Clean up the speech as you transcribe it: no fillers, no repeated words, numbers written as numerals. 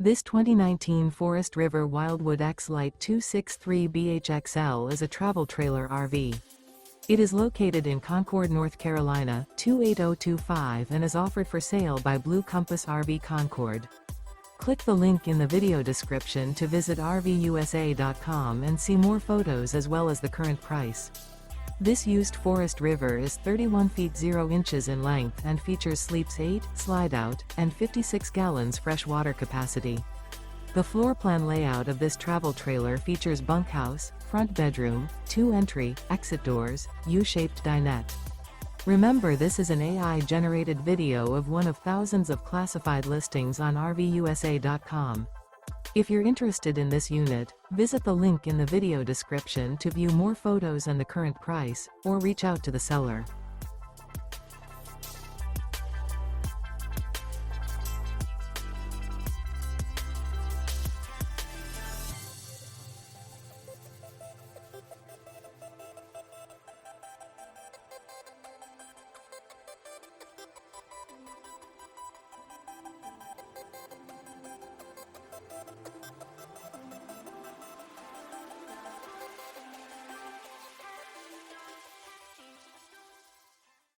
This 2019 Forest River Wildwood X-Lite 263BHXL is a travel trailer RV. It is located in Concord, North Carolina, 28025 and is offered for sale by Blue Compass RV Concord. Click the link in the video description to visit RVUSA.com and see more photos as well as the current price. This used Forest River is 31 feet 0 inches in length and features sleeps 8, slide-out, and 56 gallons fresh water capacity. The floor plan layout of this travel trailer features bunkhouse, front bedroom, 2 entry, exit doors, U-shaped dinette. Remember, this is an AI-generated video of one of thousands of classified listings on RVUSA.com. If you're interested in this unit, visit the link in the video description to view more photos and the current price, or reach out to the seller.